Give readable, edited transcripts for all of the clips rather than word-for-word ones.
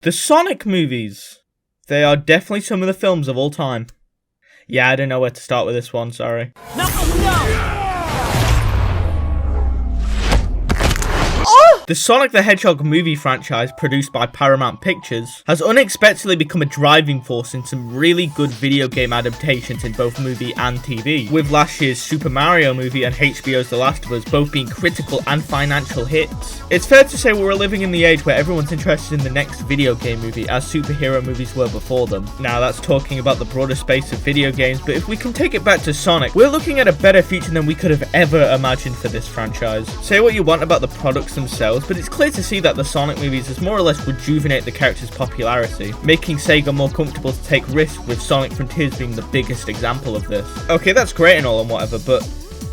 The Sonic movies. They are definitely some of the films of all time. Yeah, I don't know where to start with this one, sorry. No! The Sonic the Hedgehog movie franchise, produced by Paramount Pictures, has unexpectedly become a driving force in some really good video game adaptations in both movie and TV, with last year's Super Mario movie and HBO's The Last of Us both being critical and financial hits. It's fair to say we're living in the age where everyone's interested in the next video game movie, as superhero movies were before them. Now that's talking about the broader space of video games, but if we can take it back to Sonic, we're looking at a better future than we could have ever imagined for this franchise. Say what you want about the products themselves, but it's clear to see that the Sonic movies has more or less rejuvenate the character's popularity, making Sega more comfortable to take risks, with Sonic Frontiers being the biggest example of this. Okay, that's great and all and whatever, but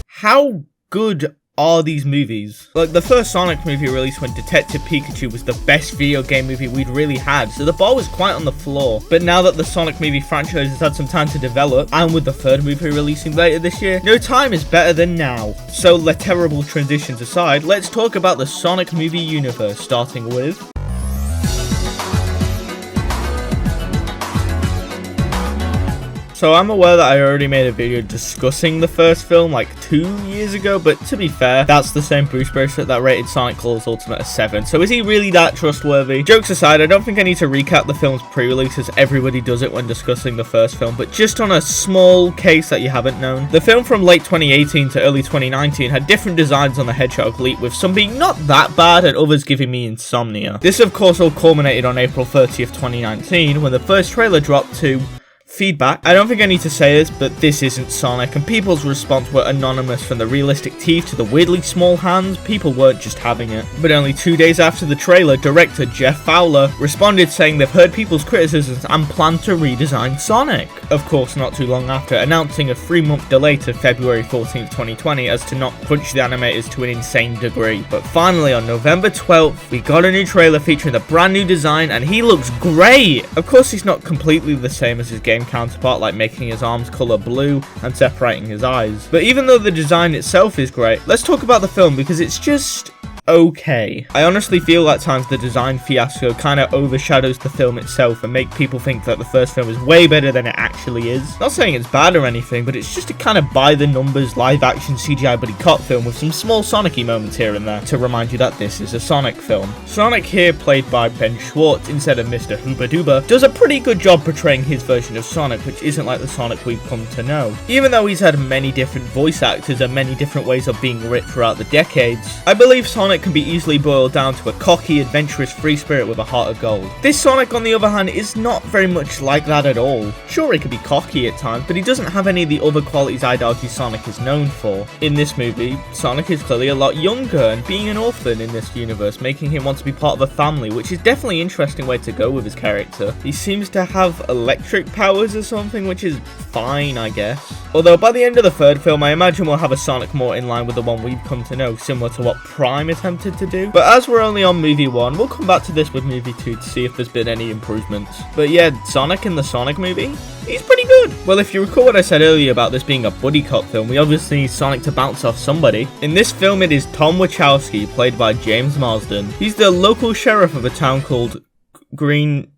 how good are these movies? Like, the first Sonic movie released when Detective Pikachu was the best video game movie we'd really had, so the bar was quite on the floor. But now that the Sonic movie franchise has had some time to develop, and with the third movie releasing later this year, no time is better than now. So, the terrible transitions aside, let's talk about the Sonic movie universe, starting with... So I'm aware that I already made a video discussing the first film like 2 years ago, but to be fair, that's the same Bruce bracelet that rated Sonic Claws Ultimate a 7, so is he really that trustworthy? Jokes aside, I don't think I need to recap the film's pre-release, as everybody does it when discussing the first film, but just on a small case that you haven't known. The film from late 2018 to early 2019 had different designs on the Hedgehog leap, with some being not that bad and others giving me insomnia. This of course all culminated on April 30th, 2019, when the first trailer dropped to... feedback. I don't think I need to say this, but this isn't Sonic, and people's response were anonymous. From the realistic teeth to the weirdly small hands, people weren't just having it. But only 2 days after the trailer, director Jeff Fowler responded saying they've heard people's criticisms and plan to redesign Sonic. Of course, not too long after, announcing a 3-month delay to February 14th, 2020, as to not crunch the animators to an insane degree. But finally, on November 12th, we got a new trailer featuring a brand new design, and he looks great! Of course, he's not completely the same as his game counterpart, like making his arms colour blue and separating his eyes. But even though the design itself is great, let's talk about the film, because it's just... okay. I honestly feel at times the design fiasco kind of overshadows the film itself and make people think that the first film is way better than it actually is. Not saying it's bad or anything, but it's just a kind of by-the-numbers live-action CGI buddy cop film with some small Sonic-y moments here and there to remind you that this is a Sonic film. Sonic, here played by Ben Schwartz instead of Mr. Hooba Dooba, does a pretty good job portraying his version of Sonic, which isn't like the Sonic we've come to know. Even though he's had many different voice actors and many different ways of being writ throughout the decades, I believe Sonic can be easily boiled down to a cocky, adventurous free spirit with a heart of gold. This Sonic, on the other hand, is not very much like that at all. Sure, he can be cocky at times, but he doesn't have any of the other qualities I'd argue Sonic is known for. In this movie, Sonic is clearly a lot younger and being an orphan in this universe, making him want to be part of a family, which is definitely an interesting way to go with his character. He seems to have electric powers or something, which is fine, I guess. Although by the end of the third film, I imagine we'll have a Sonic more in line with the one we've come to know, similar to what Prime attempted to do. But as we're only on movie 1, we'll come back to this with movie 2 to see if there's been any improvements. But yeah, Sonic in the Sonic movie? He's pretty good. Well, if you recall what I said earlier about this being a buddy cop film, we obviously need Sonic to bounce off somebody. In this film, it is Tom Wachowski, played by James Marsden. He's the local sheriff of a town called Green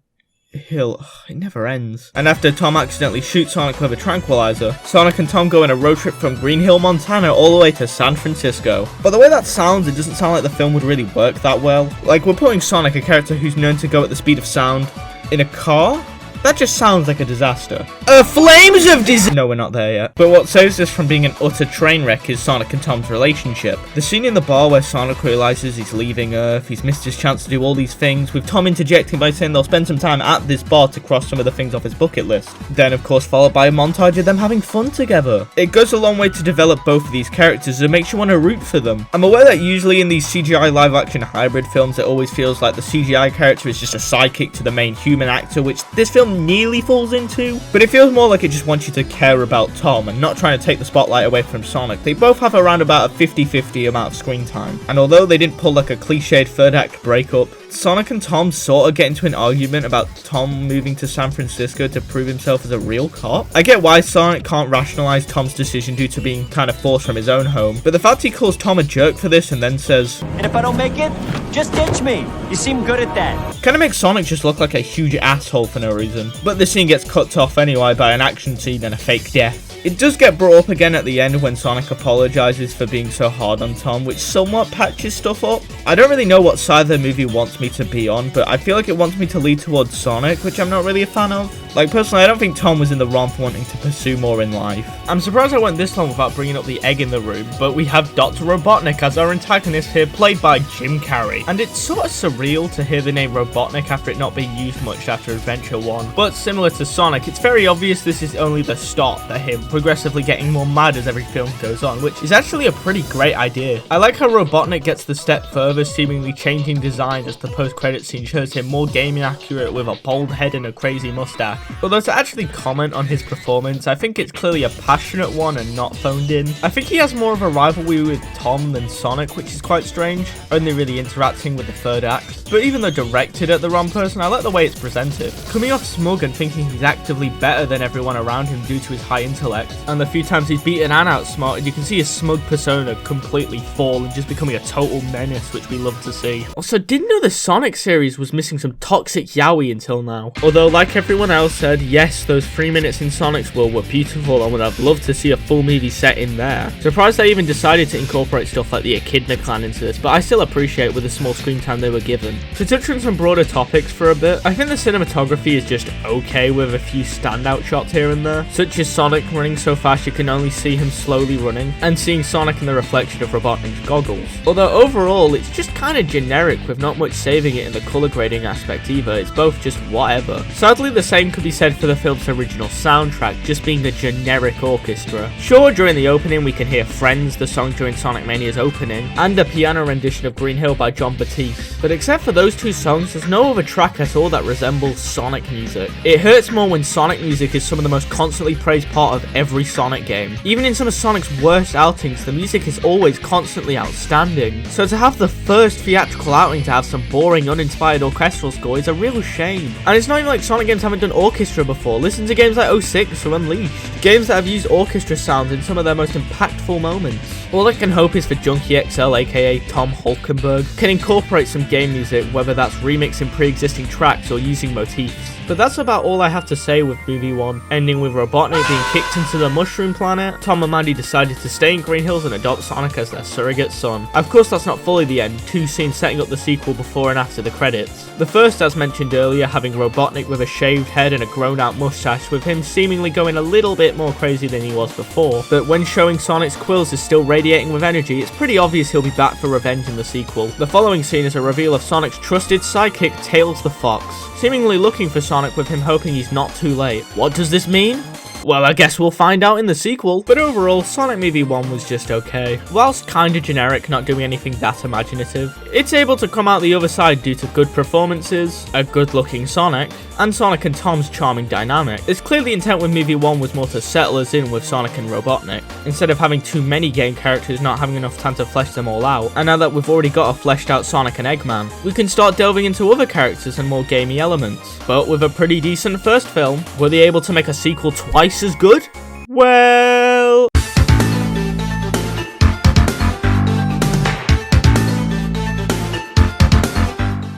Hill. It never ends. And after Tom accidentally shoots Sonic with a tranquilizer, Sonic and Tom go on a road trip from Green Hill, Montana all the way to San Francisco. But the way that sounds, it doesn't sound like the film would really work that well. Like, we're putting Sonic, a character who's known to go at the speed of sound, in a car? That just sounds like a disaster. Flames of disaster! No, we're not there yet. But what saves this from being an utter train wreck is Sonic and Tom's relationship. The scene in the bar where Sonic realizes he's leaving Earth, he's missed his chance to do all these things, with Tom interjecting by saying they'll spend some time at this bar to cross some of the things off his bucket list. Then, of course, followed by a montage of them having fun together. It goes a long way to develop both of these characters, and makes you want to root for them. I'm aware that usually in these CGI live-action hybrid films, it always feels like the CGI character is just a sidekick to the main human actor, which this film nearly falls into, but it feels more like it just wants you to care about Tom and not trying to take the spotlight away from Sonic. They both have around about a 50-50 amount of screen time, and although they didn't pull like a cliched third act breakup, Sonic and Tom sort of get into an argument about Tom moving to San Francisco to prove himself as a real cop. I get why Sonic can't rationalize Tom's decision due to being kind of forced from his own home, but the fact he calls Tom a jerk for this and then says, "And if I don't make it, just ditch me. You seem good at that." kind of makes Sonic just look like a huge asshole for no reason. But the scene gets cut off anyway by an action scene and a fake death. It does get brought up again at the end when Sonic apologizes for being so hard on Tom, which somewhat patches stuff up. I don't really know what side the movie wants me to be on, but I feel like it wants me to lead towards Sonic, which I'm not really a fan of. Like, personally, I don't think Tom was in the wrong for wanting to pursue more in life. I'm surprised I went this long without bringing up the egg in the room, but we have Dr. Robotnik as our antagonist here, played by Jim Carrey. And it's sort of surreal to hear the name Robotnik after it not being used much after Adventure 1. But similar to Sonic, it's very obvious this is only the start for him, progressively getting more mad as every film goes on, which is actually a pretty great idea. I like how Robotnik gets the step further, seemingly changing design as the post-credit scene shows him more gaming accurate with a bald head and a crazy mustache. Although to actually comment on his performance, I think it's clearly a passionate one and not phoned in. I think he has more of a rivalry with Tom than Sonic, which is quite strange, only really interacting with the third act. But even though directed at the wrong person, I like the way it's presented. Coming off smug and thinking he's actively better than everyone around him due to his high intellect, and the few times he's beaten and outsmarted, you can see his smug persona completely fall and just becoming a total menace, which we love to see. Also, didn't know the Sonic series was missing some toxic yaoi until now. Although, like everyone else said, yes, those 3 minutes in Sonic's world were beautiful and would have loved to see a full movie set in there. Surprised they even decided to incorporate stuff like the Echidna clan into this, but I still appreciate with the small screen time they were given. To touch on some broader topics for a bit, I think the cinematography is just okay with a few standout shots here and there, such as Sonic running so fast you can only see him slowly running, and seeing Sonic in the reflection of Robotnik's goggles. Although overall, it's just kind of generic with not much saving it in the colour grading aspect either, it's both just whatever. Sadly, the same could be said for the film's original soundtrack, just being the generic orchestra. Sure, during the opening we can hear Friends, the song during Sonic Mania's opening, and a piano rendition of Green Hill by Jon Batiste, but except for those two songs, there's no other track at all that resembles Sonic music. It hurts more when Sonic music is some of the most constantly praised part of every Sonic game. Even in some of Sonic's worst outings, the music is always constantly outstanding. So to have the first theatrical outing to have some boring, uninspired orchestral score is a real shame. And it's not even like Sonic games haven't done orchestra before. Listen to games like 06 or Unleashed. Games that have used orchestra sounds in some of their most impactful moments. All I can hope is for Junkie XL, aka Tom Hulkenberg, can incorporate some game music, whether that's remixing pre-existing tracks or using motifs. But that's about all I have to say with movie 1, ending with Robotnik being kicked into the Mushroom Planet. Tom and Mandy decided to stay in Green Hills and adopt Sonic as their surrogate son. Of course, that's not fully the end, 2 scenes setting up the sequel before and after the credits. The first, as mentioned earlier, having Robotnik with a shaved head and a grown-out mustache, with him seemingly going a little bit more crazy than he was before. But when showing Sonic's quills is still radiating with energy, it's pretty obvious he'll be back for revenge in the sequel. The following scene is a reveal of Sonic's trusted sidekick, Tails the Fox, seemingly looking for Sonic with him hoping he's not too late. What does this mean? Well, I guess we'll find out in the sequel. But overall, Sonic Movie 1 was just okay. Whilst kinda generic, not doing anything that imaginative, it's able to come out the other side due to good performances, a good looking Sonic, and Sonic and Tom's charming dynamic. It's clear the intent with Movie 1 was more to settle us in with Sonic and Robotnik, instead of having too many game characters not having enough time to flesh them all out. And now that we've already got a fleshed out Sonic and Eggman, we can start delving into other characters and more gamey elements. But with a pretty decent first film, were they able to make a sequel twice as good? Well...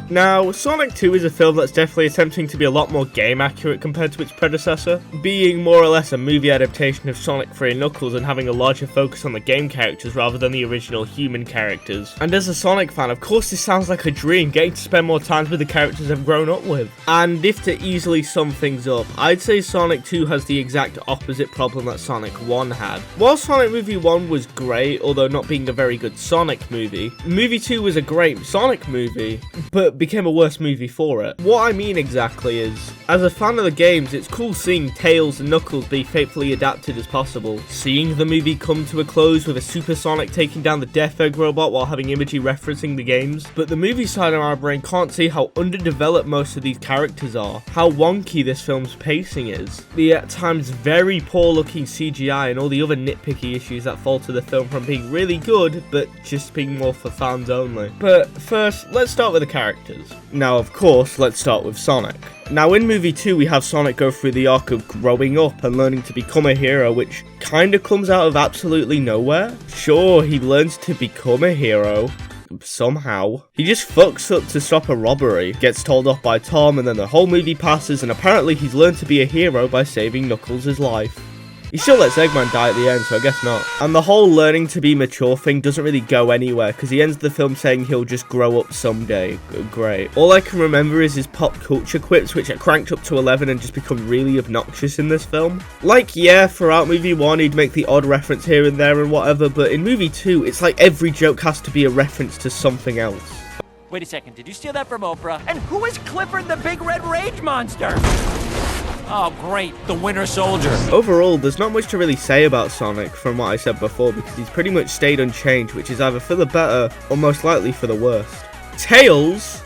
Now, Sonic 2 is a film that's definitely attempting to be a lot more game accurate compared to its predecessor, being more or less a movie adaptation of Sonic 3 and Knuckles and having a larger focus on the game characters rather than the original human characters. And as a Sonic fan, of course this sounds like a dream, getting to spend more time with the characters I've grown up with. And if to easily sum things up, I'd say Sonic 2 has the exact opposite problem that Sonic 1 had. While Sonic Movie 1 was great, although not being a very good Sonic movie, Movie 2 was a great Sonic movie, but became a worse movie for it. What I mean exactly is, as a fan of the games, it's cool seeing Tails and Knuckles be faithfully adapted as possible. Seeing the movie come to a close with a Super Sonic taking down the Death Egg robot while having imagery referencing the games. But the movie side of our brain can't see how underdeveloped most of these characters are, how wonky this film's pacing is, the at times very poor looking CGI and all the other nitpicky issues that fall to the film from being really good, but just being more for fans only. But first, let's start with the characters. characters. Now, of course, let's start with Sonic. Now, in movie 2, we have Sonic go through the arc of growing up and learning to become a hero, which kinda comes out of absolutely nowhere. Sure, he learns to become a hero, somehow. He just fucks up to stop a robbery, gets told off by Tom, and then the whole movie passes, and apparently he's learned to be a hero by saving Knuckles' life. He still lets Eggman die at the end, so I guess not. And the whole learning to be mature thing doesn't really go anywhere, because he ends the film saying he'll just grow up someday. Great. All I can remember is his pop culture quips, which are cranked up to 11 and just become really obnoxious in this film. Like, yeah, throughout movie 1, he'd make the odd reference here and there and whatever, but in movie 2, it's like every joke has to be a reference to something else. Wait a second, did you steal that from Oprah? And who is Clifford the Big Red Rage Monster? Oh, great, the Winter Soldier. Overall, there's not much to really say about Sonic from what I said before, because he's pretty much stayed unchanged, which is either for the better or most likely for the worst. Tails!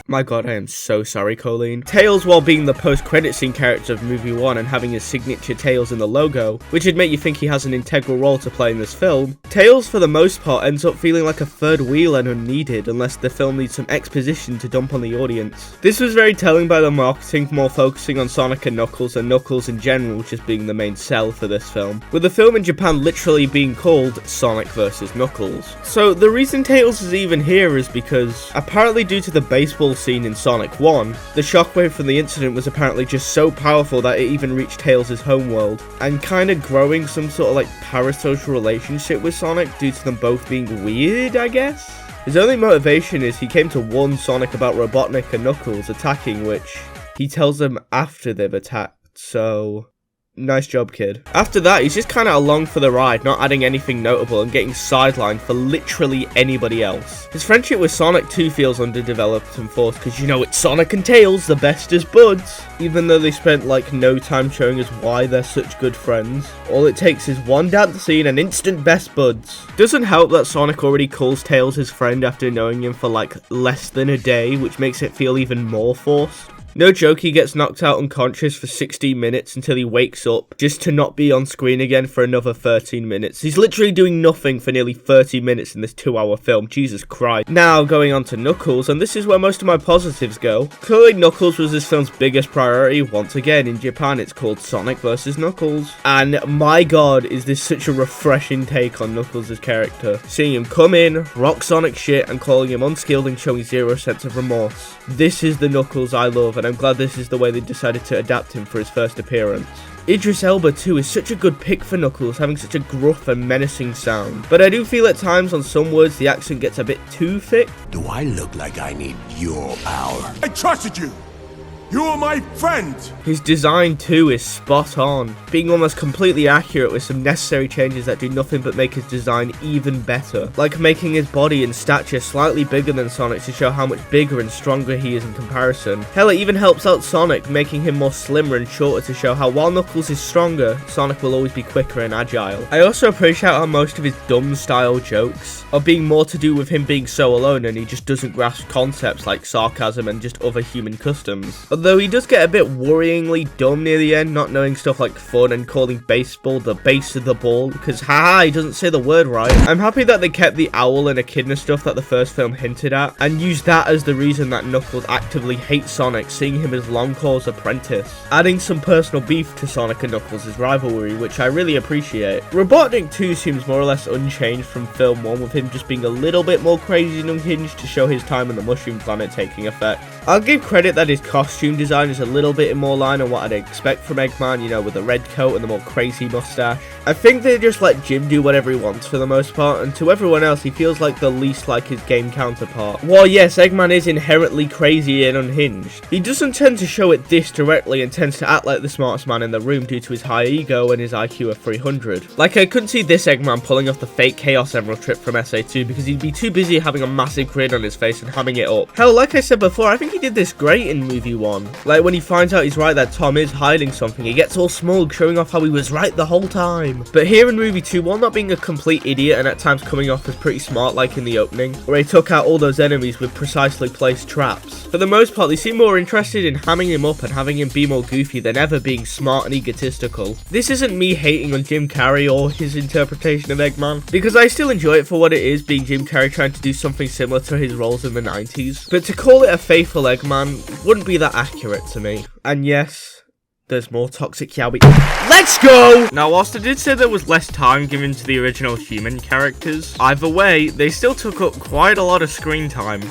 My god, I am so sorry, Colleen. Tails, while being the post-credit scene character of movie 1 and having his signature Tails in the logo, which would make you think he has an integral role to play in this film, Tails, for the most part, ends up feeling like a third wheel and unneeded unless the film needs some exposition to dump on the audience. This was very telling by the marketing, more focusing on Sonic and Knuckles in general just being the main sell for this film, with the film in Japan literally being called Sonic vs. Knuckles. So the reason Tails is even here is because, apparently due to the baseball scene in Sonic 1, the shockwave from the incident was apparently just so powerful that it even reached Tails' homeworld, and kinda growing some sort of like parasocial relationship with Sonic due to them both being weird, I guess? His only motivation is he came to warn Sonic about Robotnik and Knuckles attacking, which he tells them after they've attacked, so nice job, kid. After that, he's just kind of along for the ride, not adding anything notable and getting sidelined for literally anybody else. His friendship with Sonic too feels underdeveloped and forced, because you know it's Sonic and Tails, the best as buds. Even though they spent like no time showing us why they're such good friends. All it takes is one dance scene and instant best buds. Doesn't help that Sonic already calls Tails his friend after knowing him for like less than a day, which makes it feel even more forced. No joke, he gets knocked out unconscious for 16 minutes until he wakes up, just to not be on screen again for another 13 minutes. He's literally doing nothing for nearly 30 minutes in this 2-hour film, Jesus Christ. Now, going on to Knuckles, and this is where most of my positives go. Clearly, Knuckles was this film's biggest priority. Once again, in Japan, it's called Sonic vs. Knuckles. And my god, is this such a refreshing take on Knuckles' character. Seeing him come in, rock Sonic shit, and calling him unskilled and showing zero sense of remorse. This is the Knuckles I love, and I'm glad this is the way they decided to adapt him for his first appearance. Idris Elba too is such a good pick for Knuckles, having such a gruff and menacing sound. But I do feel at times on some words the accent gets a bit too thick. Do I look like I need your power? I trusted you! You are my friend! His design too is spot on, being almost completely accurate with some necessary changes that do nothing but make his design even better. Like making his body and stature slightly bigger than Sonic's to show how much bigger and stronger he is in comparison. Hell, it even helps out Sonic, making him more slimmer and shorter to show how while Knuckles is stronger, Sonic will always be quicker and agile. I also appreciate how most of his dumb style jokes are being more to do with him being so alone and he just doesn't grasp concepts like sarcasm and just other human customs. Although he does get a bit worryingly dumb near the end, not knowing stuff like fun and calling baseball the base of the ball, because haha, he doesn't say the word right. I'm happy that they kept the owl and echidna stuff that the first film hinted at, and used that as the reason that Knuckles actively hates Sonic, seeing him as Longclaw's apprentice, adding some personal beef to Sonic and Knuckles' rivalry, which I really appreciate. Robotnik 2 seems more or less unchanged from film 1, with him just being a little bit more crazy and unhinged to show his time on the Mushroom Planet taking effect. I'll give credit that his costume design is a little bit in more line on what I'd expect from Eggman, you know, with the red coat and the more crazy mustache. I think they just let Jim do whatever he wants for the most part, and to everyone else he feels like the least like his game counterpart. While yes, Eggman is inherently crazy and unhinged, he doesn't tend to show it this directly and tends to act like the smartest man in the room due to his high ego and his IQ of 300. Like, I couldn't see this Eggman pulling off the fake Chaos Emerald trip from SA2 because he'd be too busy having a massive grin on his face and hamming it up. Hell, like I said before, I think he did this great in movie 1. Like, when he finds out he's right that Tom is hiding something, he gets all smug, showing off how he was right the whole time. But here in movie 2, while not being a complete idiot and at times coming off as pretty smart like in the opening, where he took out all those enemies with precisely placed traps, for the most part they seem more interested in hamming him up and having him be more goofy than ever being smart and egotistical. This isn't me hating on Jim Carrey or his interpretation of Eggman, because I still enjoy it for what it is, being Jim Carrey trying to do something similar to his roles in the 90s. But to call it a faithful Eggman wouldn't be that accurate to me. And yes, there's more toxic yaoi. Let's go! Now, whilst I did say there was less time given to the original human characters, either way, they still took up quite a lot of screen time.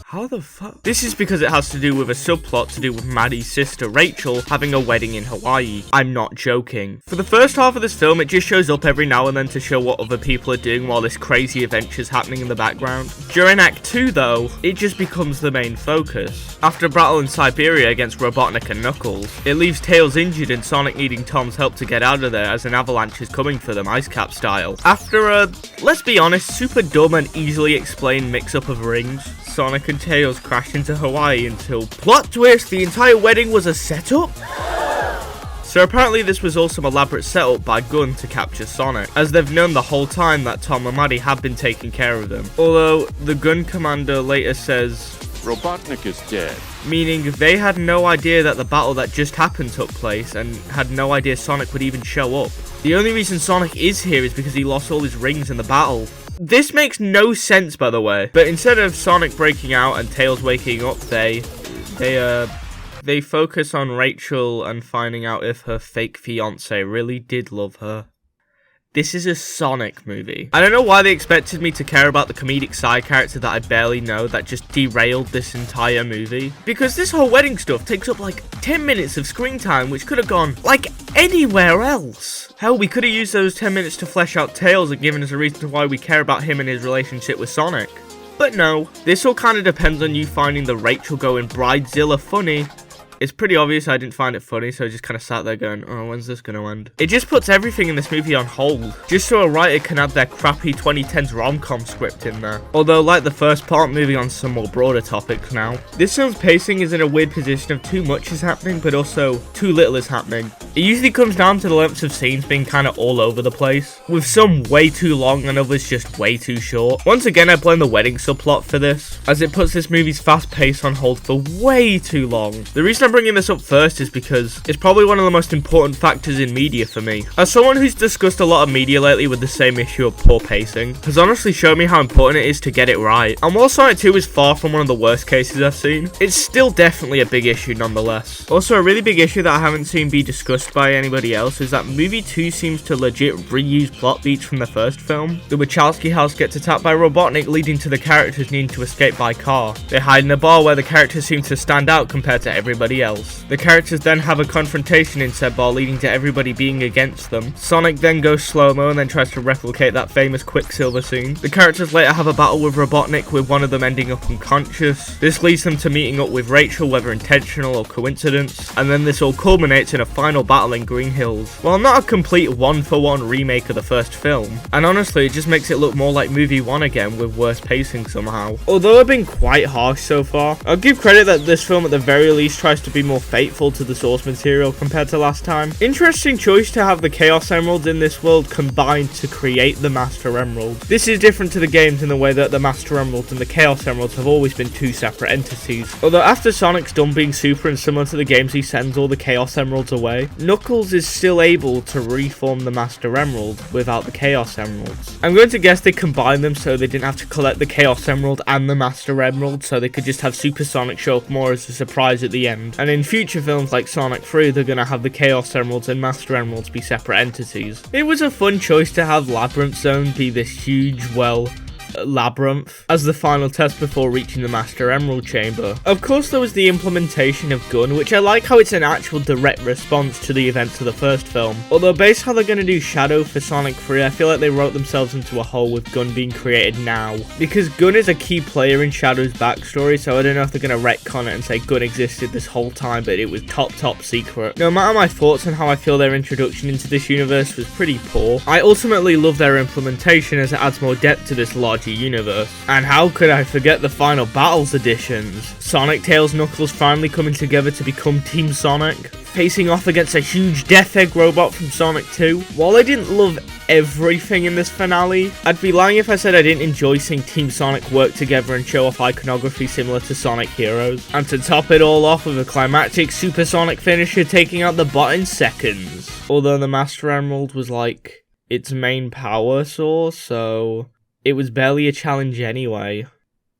How the fuck? This is because it has to do with a subplot to do with Maddie's sister Rachel having a wedding in Hawaii. I'm not joking. For the first half of this film, it just shows up every now and then to show what other people are doing while this crazy adventure's happening in the background. During Act 2 though, it just becomes the main focus. After a battle in Siberia against Robotnik and Knuckles, it leaves Tails injured and Sonic needing Tom's help to get out of there as an avalanche is coming for them, Ice Cap style. After a, let's be honest, super dumb and easily explained mix-up of rings, Sonic and Tails crashed into Hawaii until, plot twist, the entire wedding was a setup? So apparently this was also some elaborate setup by Gun to capture Sonic, as they've known the whole time that Tom and Maddie have been taking care of them. Although, the Gun commander later says, Robotnik is dead. Meaning they had no idea that the battle that just happened took place and had no idea Sonic would even show up. The only reason Sonic is here is because he lost all his rings in the battle. This makes no sense, by the way, but instead of Sonic breaking out and Tails waking up, they focus on Rachel and finding out if her fake fiancé really did love her. This is a Sonic movie. I don't know why they expected me to care about the comedic side character that I barely know that just derailed this entire movie. Because this whole wedding stuff takes up like 10 minutes of screen time, which could have gone like anywhere else. Hell, we could have used those 10 minutes to flesh out Tails and given us a reason why we care about him and his relationship with Sonic. But no, this all kind of depends on you finding the Rachel going Bridezilla funny. It's pretty obvious I didn't find it funny, so I just kind of sat there going, oh, when's this going to end? It just puts everything in this movie on hold, just so a writer can add their crappy 2010s rom-com script in there. Although, like the first part, moving on to some more broader topics now, this film's pacing is in a weird position of too much is happening, but also too little is happening. It usually comes down to the lengths of scenes being kind of all over the place, with some way too long and others just way too short. Once again, I blame the wedding subplot for this, as it puts this movie's fast pace on hold for way too long. The reason I'm bringing this up first is because it's probably one of the most important factors in media for me. As someone who's discussed a lot of media lately with the same issue of poor pacing, has honestly shown me how important it is to get it right. And while Sonic 2 is far from one of the worst cases I've seen, it's still definitely a big issue nonetheless. Also, a really big issue that I haven't seen be discussed by anybody else is that movie 2 seems to legit reuse plot beats from the first film. The Wachowski house gets attacked by Robotnik, leading to the characters needing to escape by car. They hide in a bar where the characters seem to stand out compared to everybody else. The characters then have a confrontation in said bar, leading to everybody being against them. Sonic then goes slow-mo and then tries to replicate that famous Quicksilver scene. The characters later have a battle with Robotnik, with one of them ending up unconscious. This leads them to meeting up with Rachel, whether intentional or coincidence, and then this all culminates in a final battle in Green Hills. While not a complete one-for-one remake of the first film, and honestly it just makes it look more like movie 1 again with worse pacing somehow. Although I've been quite harsh so far, I'll give credit that this film at the very least tries to be more faithful to the source material compared to last time. Interesting choice to have the Chaos Emeralds in this world combined to create the Master Emerald. This is different to the games in the way that the Master Emeralds and the Chaos Emeralds have always been two separate entities. Although after Sonic's done being super and similar to the games, he sends all the Chaos Emeralds away, Knuckles is still able to reform the Master Emerald without the Chaos Emeralds. I'm going to guess they combined them so they didn't have to collect the Chaos Emerald and the Master Emerald, so they could just have Super Sonic show up more as a surprise at the end. And in future films like Sonic 3, they're going to have the Chaos Emeralds and Master Emeralds be separate entities. It was a fun choice to have Labyrinth Zone be this huge, labyrinth as the final test before reaching the Master Emerald Chamber. Of course, there was the implementation of Gun, which I like how it's an actual direct response to the events of the first film. Although based how they're going to do Shadow for Sonic 3, I feel like they wrote themselves into a hole with Gun being created now. Because Gun is a key player in Shadow's backstory, so I don't know if they're going to retcon it and say Gun existed this whole time, but it was top secret. No matter my thoughts on how I feel their introduction into this universe was pretty poor, I ultimately love their implementation as it adds more depth to this large mighty universe. And how could I forget the final battles editions? Sonic, Tails, Knuckles finally coming together to become Team Sonic, facing off against a huge Death Egg robot from Sonic 2. While I didn't love everything in this finale, I'd be lying if I said I didn't enjoy seeing Team Sonic work together and show off iconography similar to Sonic Heroes. And to top it all off with a climactic supersonic finisher taking out the bot in seconds. Although the Master Emerald was like its main power source, so it was barely a challenge anyway.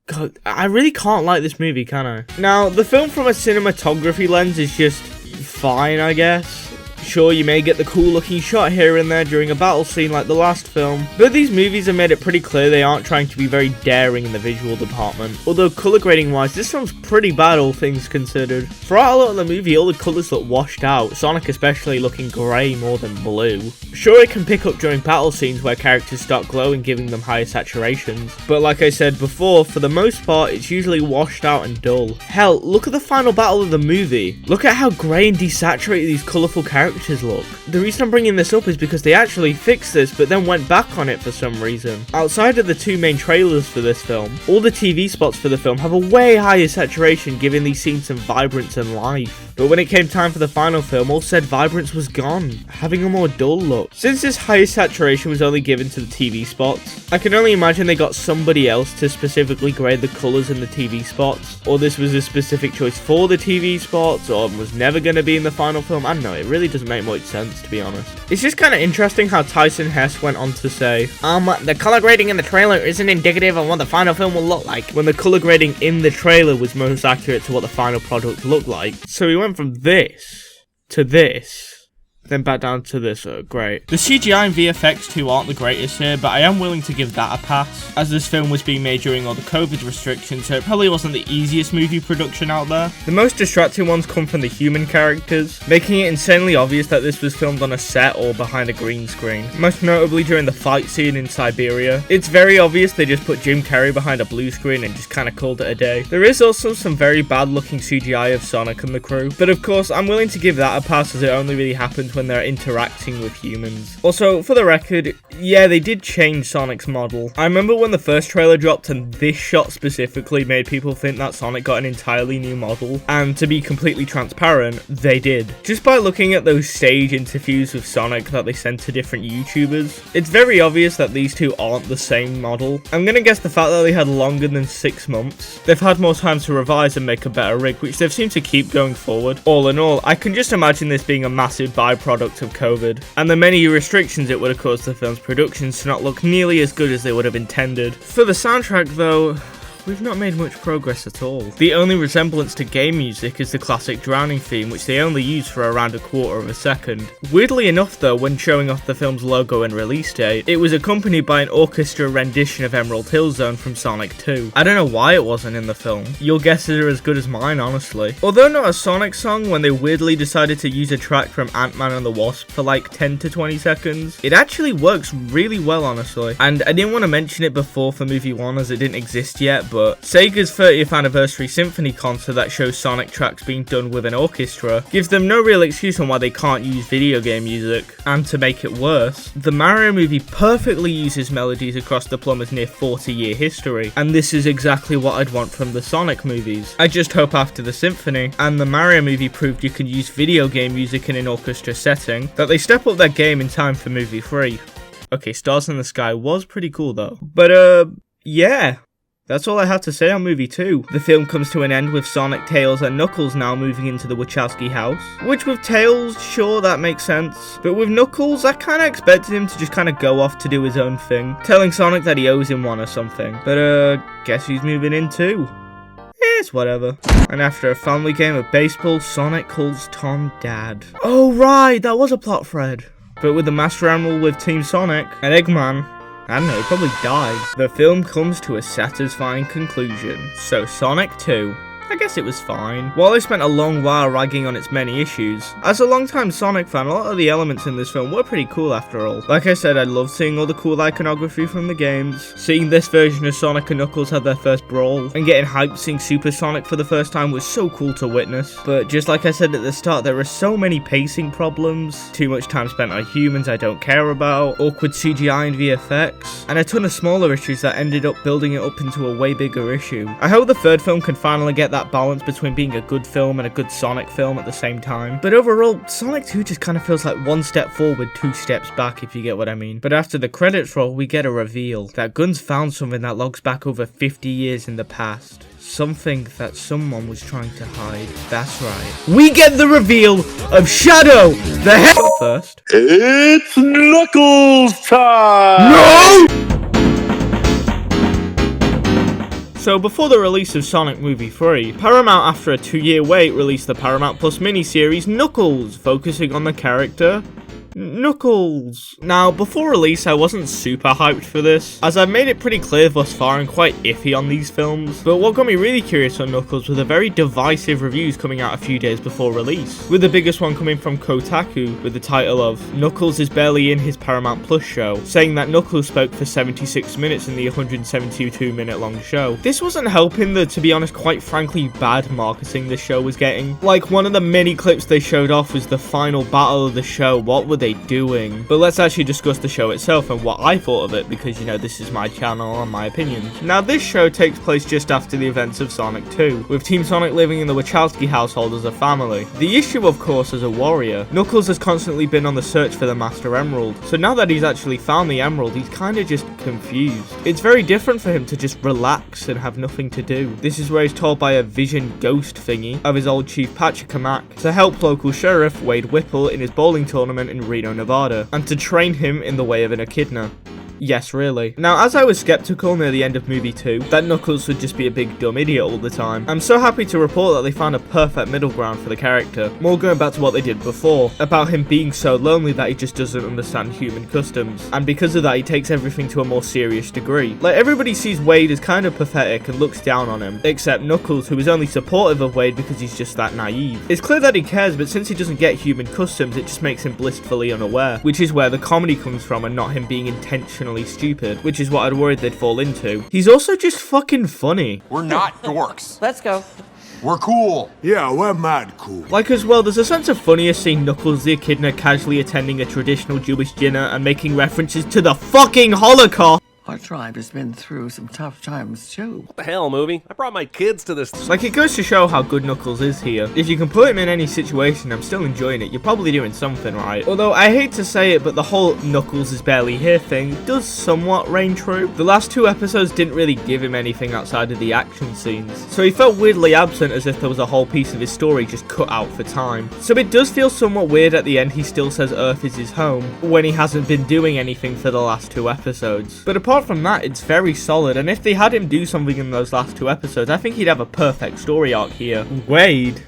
God, I really can't like this movie, can I? Now, the film from a cinematography lens is just fine, I guess. Sure, you may get the cool looking shot here and there during a battle scene like the last film, but these movies have made it pretty clear they aren't trying to be very daring in the visual department. Although colour grading wise, this film's pretty bad all things considered. Throughout a lot of the movie, all the colours look washed out, Sonic especially looking grey more than blue. Sure, it can pick up during battle scenes where characters start glowing, giving them higher saturations, but like I said before, for the most part, it's usually washed out and dull. Hell, look at the final battle of the movie. Look at how grey and desaturated these colourful characters look. The reason I'm bringing this up is because they actually fixed this but then went back on it for some reason. Outside of the two main trailers for this film, all the TV spots for the film have a way higher saturation, giving these scenes some vibrance and life. But when it came time for the final film, all said vibrance was gone, having a more dull look. Since this higher saturation was only given to the TV spots, I can only imagine they got somebody else to specifically grade the colours in the TV spots, or this was a specific choice for the TV spots, or was never going to be in the final film. I don't know, it really doesn't make much sense, to be honest. It's just kind of interesting how Tyson Hesse went on to say, the colour grading in the trailer isn't indicative of what the final film will look like, when the colour grading in the trailer was most accurate to what the final product looked like. So he went from this to this, then back down to this. Great. The CGI and VFX too aren't the greatest here, but I am willing to give that a pass, as this film was being made during all the COVID restrictions, so it probably wasn't the easiest movie production out there. The most distracting ones come from the human characters, making it insanely obvious that this was filmed on a set or behind a green screen, most notably during the fight scene in Siberia. It's very obvious they just put Jim Carrey behind a blue screen and just kinda called it a day. There is also some very bad looking CGI of Sonic and the crew, but of course I'm willing to give that a pass as it only really happens when they're interacting with humans. Also, for the record, yeah, they did change Sonic's model. I remember when the first trailer dropped and this shot specifically made people think that Sonic got an entirely new model, and to be completely transparent, they did. Just by looking at those stage interviews with Sonic that they sent to different YouTubers, it's very obvious that these two aren't the same model. I'm gonna guess the fact that they had longer than 6 months, they've had more time to revise and make a better rig, which they've seemed to keep going forward. All in all, I can just imagine this being a massive byproduct of COVID, and the many restrictions it would have caused the film's productions to not look nearly as good as they would have intended. For the soundtrack though, we've not made much progress at all. The only resemblance to game music is the classic Drowning theme, which they only use for around a quarter of a second. Weirdly enough though, when showing off the film's logo and release date, it was accompanied by an orchestra rendition of Emerald Hill Zone from Sonic 2. I don't know why it wasn't in the film. Your guesses are as good as mine, honestly. Although not a Sonic song, when they weirdly decided to use a track from Ant-Man and the Wasp for like 10 to 20 seconds, it actually works really well, honestly. And I didn't want to mention it before for movie 1 as it didn't exist yet, but Sega's 30th anniversary symphony concert that shows Sonic tracks being done with an orchestra gives them no real excuse on why they can't use video game music. And to make it worse, the Mario movie perfectly uses melodies across the plumber's near 40-year history, and this is exactly what I'd want from the Sonic movies. I just hope after the symphony, and the Mario movie proved you can use video game music in an orchestra setting, that they step up their game in time for movie 3. Okay, Stars in the Sky was pretty cool though. But yeah. That's all I have to say on movie 2. The film comes to an end with Sonic, Tails and Knuckles now moving into the Wachowski house. Which with Tails, sure, that makes sense. But with Knuckles, I kinda expected him to just kinda go off to do his own thing, telling Sonic that he owes him one or something. But guess who's moving in too? It's whatever. And after a family game of baseball, Sonic calls Tom Dad. Oh right, that was a plot thread. But with the Master Emerald with Team Sonic and Eggman, I don't know, he probably died. The film comes to a satisfying conclusion. So Sonic 2 I guess it was fine. While I spent a long while ragging on its many issues, as a long-time Sonic fan, a lot of the elements in this film were pretty cool after all. Like I said, I loved seeing all the cool iconography from the games, seeing this version of Sonic and Knuckles have their first brawl, and getting hyped seeing Super Sonic for the first time was so cool to witness. But just like I said at the start, there are so many pacing problems, too much time spent on humans I don't care about, awkward CGI and VFX, and a ton of smaller issues that ended up building it up into a way bigger issue. I hope the third film can finally get that balance between being a good film and a good Sonic film at the same time. But overall, Sonic 2 just kind of feels like one step forward, two steps back, if you get what I mean. But after the credits roll, we get a reveal that Guns found something that logs back over 50 years in the past. Something that someone was trying to hide. That's right. We get the reveal of Shadow the Hedgehog first. It's Knuckles time! No! So before the release of Sonic Movie 3, Paramount, after a 2-year wait, released the Paramount Plus miniseries Knuckles, focusing on the character Knuckles. Now, before release, I wasn't super hyped for this, as I've made it pretty clear thus far I'm quite iffy on these films, but what got me really curious on Knuckles were the very divisive reviews coming out a few days before release, with the biggest one coming from Kotaku with the title of "Knuckles is barely in his Paramount Plus show," saying that Knuckles spoke for 76 minutes in the 172-minute long show. This wasn't helping the, to be honest, quite frankly bad marketing the show was getting. Like, one of the many clips they showed off was the final battle of the show. What were they doing? But let's actually discuss the show itself and what I thought of it, because, you know, this is my channel and my opinions. Now, this show takes place just after the events of Sonic 2, with Team Sonic living in the Wachowski household as a family. The issue, of course, as a warrior, Knuckles has constantly been on the search for the Master Emerald, so now that he's actually found the Emerald, he's kind of just confused. It's very different for him to just relax and have nothing to do. This is where he's told by a vision ghost thingy of his old chief Pachacamac to help local sheriff Wade Whipple in his bowling tournament in Reno, Nevada, and to train him in the way of an echidna. Yes, really. Now, as I was skeptical near the end of movie 2 that Knuckles would just be a big dumb idiot all the time, I'm so happy to report that they found a perfect middle ground for the character. More going back to what they did before, about him being so lonely that he just doesn't understand human customs, and because of that he takes everything to a more serious degree. Like, everybody sees Wade as kind of pathetic and looks down on him, except Knuckles, who is only supportive of Wade because he's just that naive. It's clear that he cares, but since he doesn't get human customs, it just makes him blissfully unaware, which is where the comedy comes from and not him being intentionally stupid, which is what I'd worried they'd fall into. He's also just fucking funny. We're not dorks. Let's go. We're cool. Yeah, we're mad cool. Like, as well, there's a sense of funniness seeing Knuckles the Echidna casually attending a traditional Jewish dinner and making references to the fucking Holocaust. Our tribe has been through some tough times, too. What the hell, movie? I brought my kids to this. Like, it goes to show how good Knuckles is here. If you can put him in any situation, I'm still enjoying it. You're probably doing something right. Although, I hate to say it, but the whole Knuckles is barely here thing does somewhat reign true. The last 2 episodes didn't really give him anything outside of the action scenes, so he felt weirdly absent, as if there was a whole piece of his story just cut out for time. So it does feel somewhat weird at the end he still says Earth is his home, when he hasn't been doing anything for the last 2 episodes. But apart from that, it's very solid, and if they had him do something in those last 2 episodes, I think he'd have a perfect story arc here. Wade.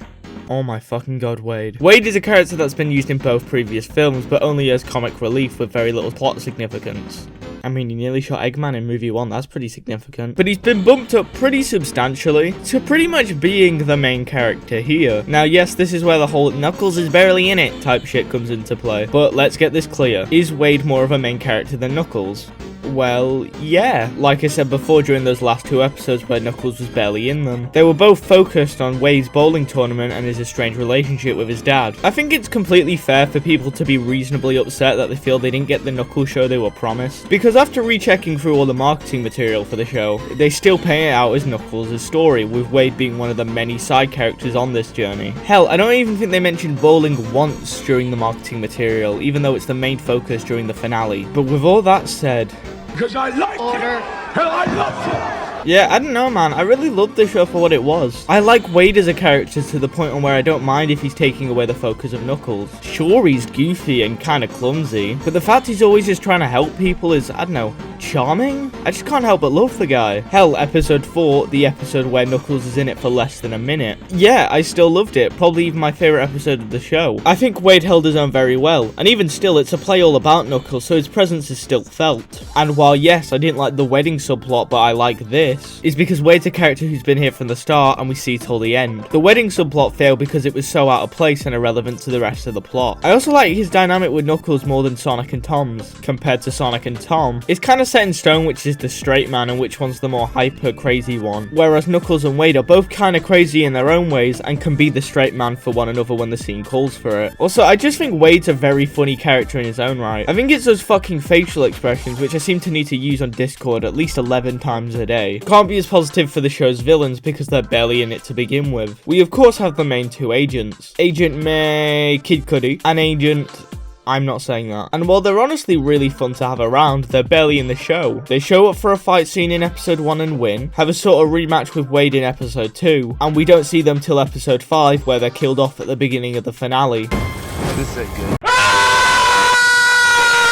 Oh my fucking god, Wade. Wade is a character that's been used in both previous films, but only as comic relief with very little plot significance. I mean, he nearly shot Eggman in movie 1, that's pretty significant. But he's been bumped up pretty substantially to pretty much being the main character here. Now, yes, this is where the whole Knuckles is barely in it type shit comes into play. But let's get this clear. Is Wade more of a main character than Knuckles? Well, yeah. Like I said before, during those last 2 episodes where Knuckles was barely in them, they were both focused on Wade's bowling tournament and his estranged relationship with his dad. I think it's completely fair for people to be reasonably upset that they feel they didn't get the Knuckles show they were promised, because after rechecking through all the marketing material for the show, they still paint it out as Knuckles' story, with Wade being one of the many side characters on this journey. Hell, I don't even think they mentioned bowling once during the marketing material, even though it's the main focus during the finale. But with all that said, Because I like it. Hell, I love it. yeah, I don't know, man. I really loved the show for what it was. I like Wade as a character to the point on where I don't mind if he's taking away the focus of Knuckles. Sure, he's goofy and kind of clumsy, but the fact he's always just trying to help people is, I don't know, charming? I just can't help but love the guy. Hell, episode 4, the episode where Knuckles is in it for less than a minute. Yeah, I still loved it, probably even my favourite episode of the show. I think Wade held his own very well, and even still, it's a play all about Knuckles, so his presence is still felt. And while yes, I didn't like the wedding subplot, but I like this, is because Wade's a character who's been here from the start, and we see till the end. The wedding subplot failed because it was so out of place and irrelevant to the rest of the plot. I also like his dynamic with Knuckles more than Sonic and Tom's. Compared to Sonic and Tom, it's kind of set in stone which is the straight man and which one's the more hyper crazy one, whereas Knuckles and Wade are both kind of crazy in their own ways and can be the straight man for one another when the scene calls for it. Also, I just think Wade's a very funny character in his own right. I think it's those fucking facial expressions which I seem to need to use on Discord at least 11 times a day. Can't be as positive for the show's villains because they're barely in it to begin with. We of course have the main two agents. Agent May Kid Cudi and Agent... I'm not saying that. And while they're honestly really fun to have around, they're barely in the show. They show up for a fight scene in episode 1 and win, have a sort of rematch with Wade in episode 2, and we don't see them till episode 5 where they're killed off at the beginning of the finale. This ain't good.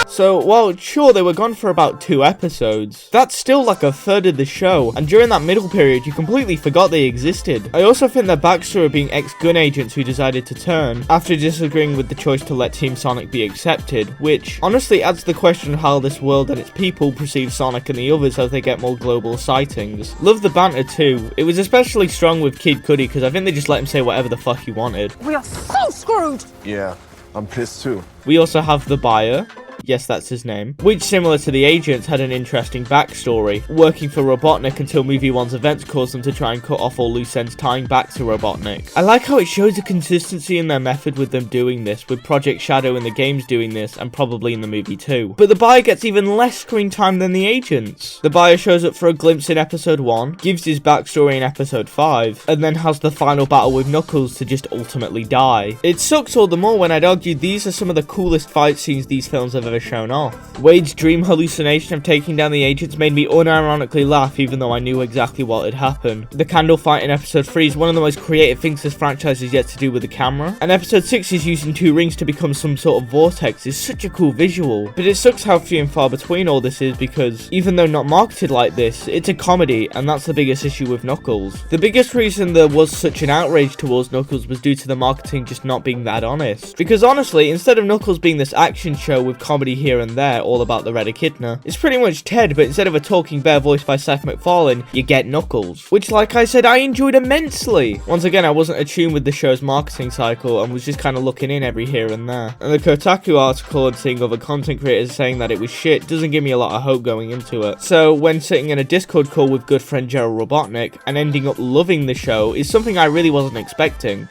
So, while sure they were gone for about 2 episodes, that's still like a third of the show, and during that middle period you completely forgot they existed. I also think their backstory of being ex-gun agents who decided to turn, after disagreeing with the choice to let Team Sonic be accepted, which honestly adds the question of how this world and its people perceive Sonic and the others as they get more global sightings. Love the banter too. It was especially strong with Kid Cudi because I think they just let him say whatever the fuck he wanted. We are so screwed! Yeah, I'm pissed too. We also have the buyer. Yes, that's his name. Which, similar to the agents, had an interesting backstory, working for Robotnik until Movie 1's events caused them to try and cut off all loose ends tying back to Robotnik. I like how it shows a consistency in their method with them doing this, with Project Shadow in the games doing this, and probably in the movie too. But the buyer gets even less screen time than the agents. The buyer shows up for a glimpse in episode 1, gives his backstory in episode 5, and then has the final battle with Knuckles to just ultimately die. It sucks all the more when I'd argue these are some of the coolest fight scenes these films have ever shown off. Wade's dream hallucination of taking down the agents made me unironically laugh even though I knew exactly what had happened. The candle fight in episode 3 is one of the most creative things this franchise has yet to do with the camera, and episode 6 is using 2 rings to become some sort of vortex is such a cool visual. But it sucks how few and far between all this is because, even though not marketed like this, it's a comedy, and that's the biggest issue with Knuckles. The biggest reason there was such an outrage towards Knuckles was due to the marketing just not being that honest. Because honestly, instead of Knuckles being this action show with comedy here and there all about the red echidna, it's pretty much Ted, but instead of a talking bear voiced by Seth MacFarlane, you get Knuckles, which like I said I enjoyed immensely. Once again, I wasn't attuned with the show's marketing cycle and was just kind of looking in every here and there, and the Kotaku article and seeing other content creators saying that it was shit doesn't give me a lot of hope going into it. So when sitting in a Discord call with good friend Gerald Robotnik and ending up loving the show is something I really wasn't expecting.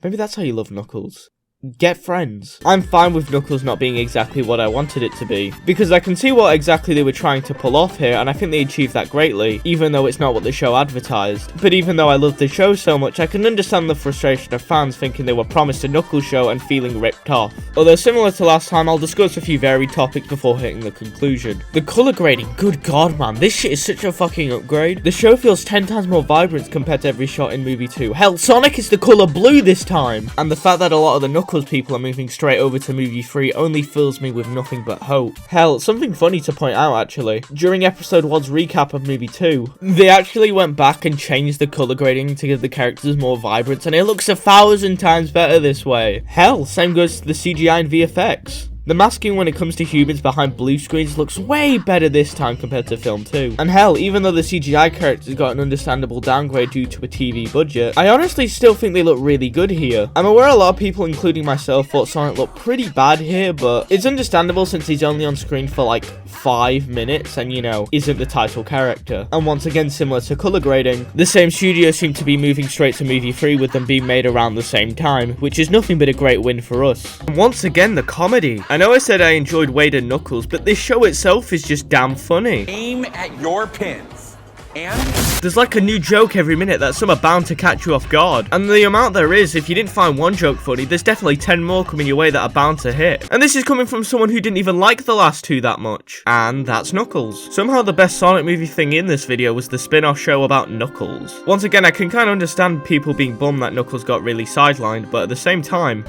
Maybe that's how you love Knuckles. Get friends. I'm fine with Knuckles not being exactly what I wanted it to be, because I can see what exactly they were trying to pull off here, and I think they achieved that greatly, even though it's not what the show advertised. But even though I love the show so much, I can understand the frustration of fans thinking they were promised a Knuckles show and feeling ripped off. Although similar to last time, I'll discuss a few varied topics before hitting the conclusion. The colour grading, good god man, this shit is such a fucking upgrade. The show feels 10 times more vibrant compared to every shot in movie 2. Hell, Sonic is the colour blue this time! And the fact that a lot of the Knuckles people are moving straight over to movie 3 only fills me with nothing but hope. Hell, something funny to point out actually. During episode 1's recap of movie 2, they actually went back and changed the colour grading to give the characters more vibrance, and it looks 1,000 times better this way. Hell, same goes to the CGI and VFX. The masking when it comes to humans behind blue screens looks way better this time compared to film 2. And hell, even though the CGI characters got an understandable downgrade due to a TV budget, I honestly still think they look really good here. I'm aware a lot of people, including myself, thought Sonic looked pretty bad here, but it's understandable since he's only on screen for like 5 minutes and, you know, isn't the title character. And once again, similar to colour grading, the same studio seemed to be moving straight to movie 3 with them being made around the same time, which is nothing but a great win for us. And once again, the comedy. I know I said I enjoyed Wade and Knuckles, but this show itself is just damn funny. Aim at your pins. And there's like a new joke every minute that some are bound to catch you off guard. And the amount there is, if you didn't find one joke funny, there's definitely 10 more coming your way that are bound to hit. And this is coming from someone who didn't even like the last 2 that much. And that's Knuckles. Somehow the best Sonic movie thing in this video was the spin-off show about Knuckles. Once again, I can kind of understand people being bummed that Knuckles got really sidelined, but at the same time,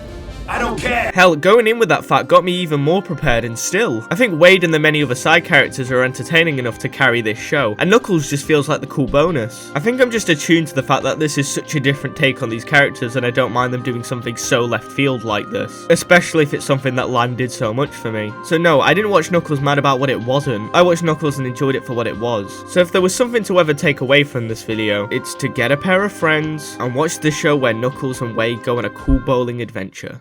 I don't care. Hell, going in with that fact got me even more prepared, and still, I think Wade and the many other side characters are entertaining enough to carry this show, and Knuckles just feels like the cool bonus. I think I'm just attuned to the fact that this is such a different take on these characters, and I don't mind them doing something so left field like this, especially if it's something that landed so much for me. So no, I didn't watch Knuckles mad about what it wasn't. I watched Knuckles and enjoyed it for what it was. So if there was something to ever take away from this video, it's to get a pair of friends and watch the show where Knuckles and Wade go on a cool bowling adventure.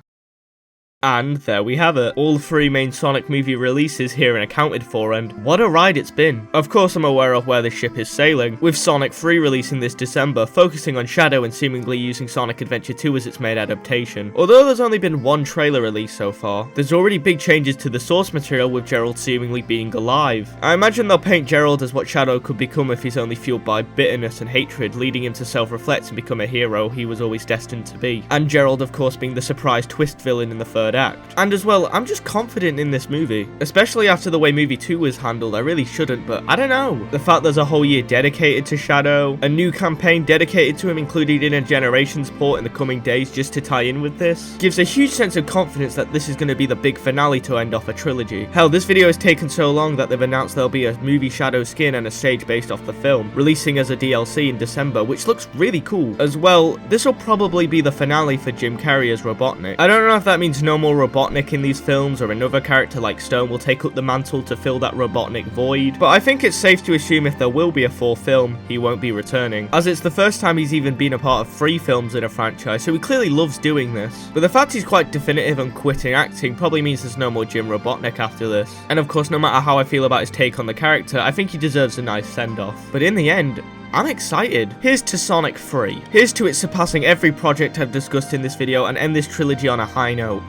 And there we have it, all 3 main Sonic movie releases here and accounted for, and what a ride it's been. Of course I'm aware of where the ship is sailing, with Sonic 3 releasing this December, focusing on Shadow and seemingly using Sonic Adventure 2 as its main adaptation. Although there's only been 1 trailer release so far, there's already big changes to the source material with Gerald seemingly being alive. I imagine they'll paint Gerald as what Shadow could become if he's only fueled by bitterness and hatred, leading him to self-reflect and become a hero he was always destined to be. And Gerald of course being the surprise twist villain in the 3rd act. And as well, I'm just confident in this movie. Especially after the way movie 2 was handled, I really shouldn't, but I don't know. The fact there's a whole year dedicated to Shadow, a new campaign dedicated to him included in a Generations port in the coming days just to tie in with this, gives a huge sense of confidence that this is going to be the big finale to end off a trilogy. Hell, this video has taken so long that they've announced there'll be a movie Shadow skin and a stage based off the film, releasing as a DLC in December, which looks really cool. As well, this will probably be the finale for Jim Carrey as Robotnik. I don't know if that means no more Robotnik in these films, or another character like Stone will take up the mantle to fill that Robotnik void, but I think it's safe to assume if there will be a 4th film, he won't be returning, as it's the first time he's even been a part of 3 films in a franchise, so he clearly loves doing this. But the fact he's quite definitive on quitting acting probably means there's no more Jim Robotnik after this. And of course, no matter how I feel about his take on the character, I think he deserves a nice send-off. But in the end, I'm excited. Here's to Sonic 3. Here's to it surpassing every project I've discussed in this video and end this trilogy on a high note.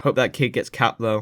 Hope that kid gets capped though.